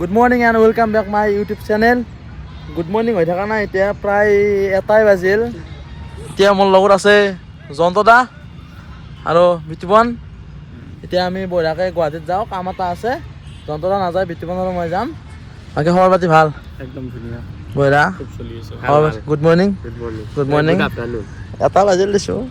Good morning and welcome back my YouTube channel. Good morning হৈ থকা নাই এতিয়া প্ৰায় 1টা বাজিল। এতিয়া মোৰ লগত আছে জন্তদা আৰু বিতুপন। এতিয়া আমি বঢ়িয়াকৈ গুৱাহাটীত যাওঁ, কাম এটা আছে। জন্তদা নাযায়, বিতুপন আৰু মই যাম। বাকী খবৰ পাতি ভাল? একদম ধুনীয়া, বঢ়িয়া। খুব চলি আছে। Good morning. Good morning. Good afternoon. 1টা বাজিল দিছোঁ।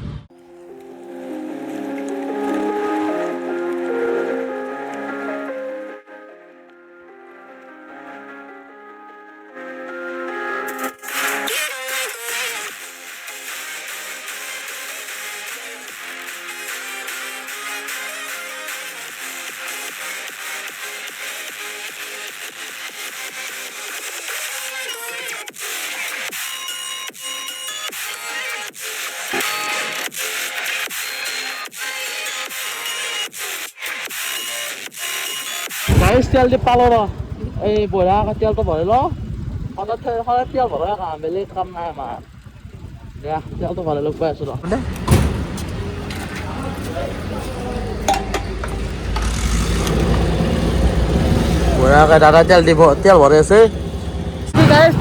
গাড়ী তেল দি পালো ৰ, এই বঢ়িয়াকৈ তেলটো ভৰাই লওঁ। সদায় তেল ভৰাই কাম, বেলেগ কাম নাই আমাৰ। দিয়া তেলটো ভৰাই লগ পাই আছোঁ ৰ। বঢ়িয়াকৈ দাদা তেল ভৰাই আছে।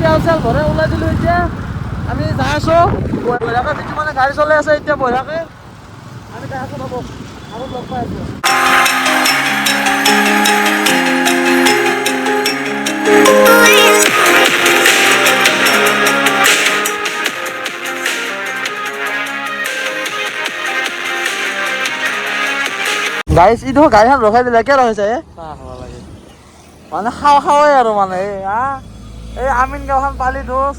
তেল ভৰাই ওলাই দিলোঁ। এতিয়া আমি যাই আছোঁ বঢ়িয়াকৈ। বিতুপনে গাড়ী চলাই আছে এতিয়া বঢ়িয়াকৈ। আমি যাই আছোঁ ৰ'ব, আৰু লগ পাই আছোঁ। গাড়ীখন ৰখাই দিলে কিয় ৰখাইছে? চাহ খাব লাগে মানে খাওঁৱে আৰু মানে এই আমিন গাঁওখন পালি দোষ,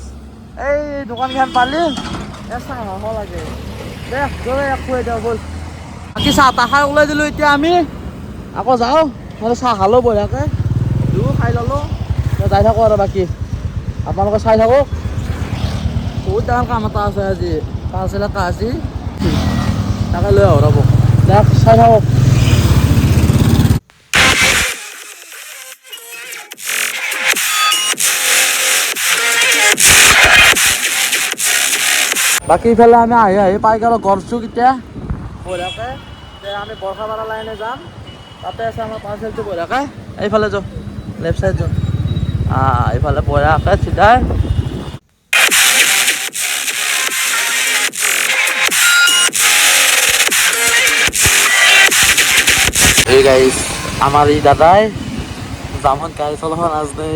এই দোকানকেইখন পালি, চাহ খাব লাগে। দে খুৱাই দিওঁ ব'ল। বাকী চাহ তাহ খাই ওলাই দিলোঁ। এতিয়া আমি আকৌ যাওঁ, মানে চাহ খালোঁ বঢ়িয়াকৈ, খাই ল'লোঁ। যাই থাকোঁ আৰু বাকী আপোনালোকে চাই থাকক। বহুত ডাঙৰ কাম এটা আছে আজি, পাৰ্চেল এটা আছে, তাকে লৈ আহোঁ ৰ'ব। দে চাই থাকক। বাকী ইফালে আমি আহি পাই গ'লো গড়চুক। এতিয়া বঢ়িয়াকৈ আমি বৰষাপাৰা লাইনে যাম, তাতে আছে আমাৰ পাৰ্চেলটো। বঢ়িয়াকৈ এইফালে যাওঁ, লেফ্ট চাইড যাওঁ। এইফালে বঢ়িয়াকৈ চিধাই এই গাইছ, আমাৰ এই দাদাই জামত গাড়ী চলাব নাজানে,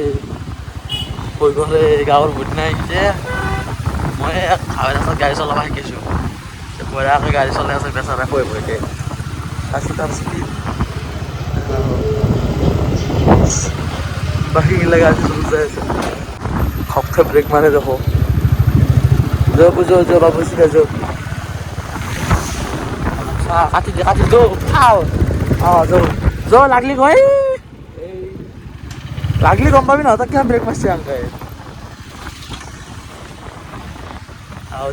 কৈ গ'লে গাঁৱৰ বুট নাই যে। মই হাৱাই গাড়ী চলাব শিকিছোঁ। বঢ়িয়াকৈ গাড়ী চলাই আছে বেচাৰা, কৈ ভয়কে বাকীগিলা গাড়ী চলাই আছে। ঘপকে ব্ৰেক মাৰে দেখো। যৌ বাবু চিধা যৌ। কাটি যৌ খাও। যৌ লাগলি গৈ লাগলি গম পাবি নহয়, তই কিমান ব্ৰেক মাৰছি আনকে।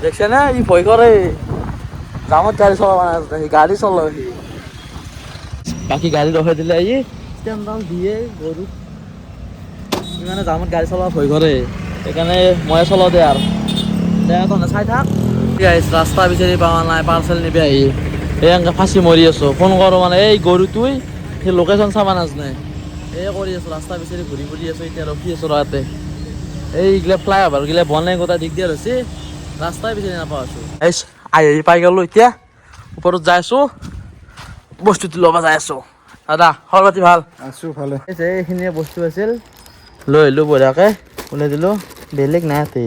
দেখছে না, ই ভয় কৰে। জামত গাড়ী চলাব নাজানে, সি গাড়ী চলাই সি। বাকী গাড়ী ৰখাই দিলে ষ্টেণ্ড ডাউন দিয়ে গৰু। সি মানে জামত গাড়ী চলাব ভয় কৰে, সেইকাৰণে ময়ে চলাওঁ দে আৰু। দে তহঁতে চাই থাক। ৰাস্তা বিচাৰি পোৱা নাই, পাৰ্চেল নিবি আহি এনেকৈ ফাঁচি মৰি আছোঁ। ফোন কৰোঁ মানে এই গৰুটোৱে সেই লোকেশ্যন চাব নাজানে, কৰি আছোঁ, ৰাস্তা বিচাৰি ঘূৰি আছোঁ। এতিয়া ৰখি আছোঁ ইয়াতে। এইগিলা ফ্লাই অভাৰ গিলা বনাই গোটেই দিগদাৰ হৈছে, ৰাস্তাই বিচাৰি নাপাৱা হৈছোঁ। আহি পাই গ'লোঁ। এতিয়া ওপৰত যাই আছোঁ, বস্তুটো ল'ব যাই আছোঁ। দাদা খবৰ পাতি ভাল? আছো ভালে। এইখিনিয়ে বস্তু আছিল, লৈ আহিলোঁ বঢ়িয়াকৈ, ওলাই দিলোঁ। বেলেগ নাই ইয়াতে,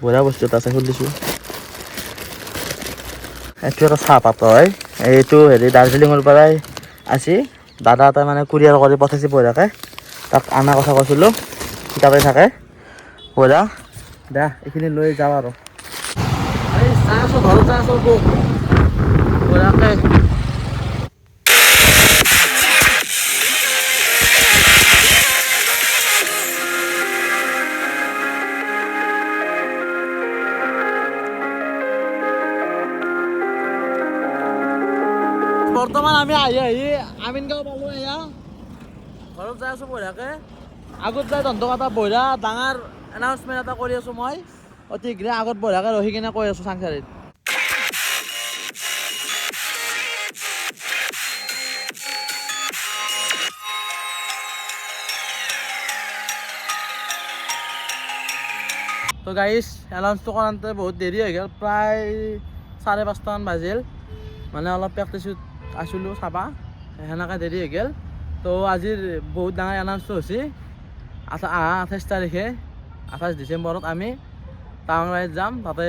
বঢ়িয়া বস্তু এটা আছে, খুলিছোঁ। এইটো এটা চাহপাত হয়, এইটো দাৰ্জিলিঙৰ পৰাই আছে। দাদা এটাই মানে কুৰিয়াৰ কৰি পঠাইছে বঢ়িয়াকৈ, তাক অনাৰ কথা কৈছিলোঁ, তাতে থাকে বঢ়িয়া। দে এইখিনি লৈ যাওঁ আৰু চাই আছোঁ, ঘৰত যাই আছোঁ বঢ়িয়াকৈ। বৰ্তমান আমি আহি আমিন গাঁও পালোঁ। এয়া ঘৰত যাই আছোঁ বঢ়িয়াকৈ। আগত যাই তহঁতক এটা বঢ়িয়া ডাঙৰ এনাউন্সমেণ্ট এটা কৰি আছোঁ মই। অতি শীঘ্ৰে আগত বঢ়িয়াকৈ ৰখি কিনে কৈ আছোঁ চাংচাৰিত। তো গাইজ এনাউন্সটো কৰোঁতে বহুত দেৰি হৈ গ'ল, প্ৰায় 5:30মান বাজিল, মানে অলপ প্ৰেক্টিছত আছিলোঁ চাবা, সেনেকৈ দেৰি হৈ গ'ল। তো আজিৰ বহুত ডাঙৰ এনাউন্সটো হৈছে 28 তাৰিখে, 28 ডিচেম্বৰত আমি টাৱাং ৰাইড যাম। তাতে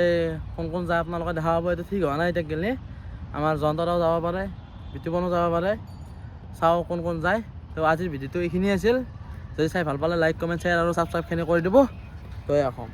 কোন কোন যায় আপোনালোকে দেখা পাব। এইটো ঠিক হোৱা নাই এতিয়া গ'লে, আমাৰ জয়ন্তৰাও যাব পাৰে, বিতুপনো যাব পাৰে, চাওঁ কোন কোন যায়। তো আজিৰ ভিডিঅ'টো এইখিনি আছিল। যদি চাই ভাল পালে লাইক কমেণ্ট শ্বেয়াৰ আৰু ছাবস্ক্ৰাইবখিনি কৰি দিব। তই এখন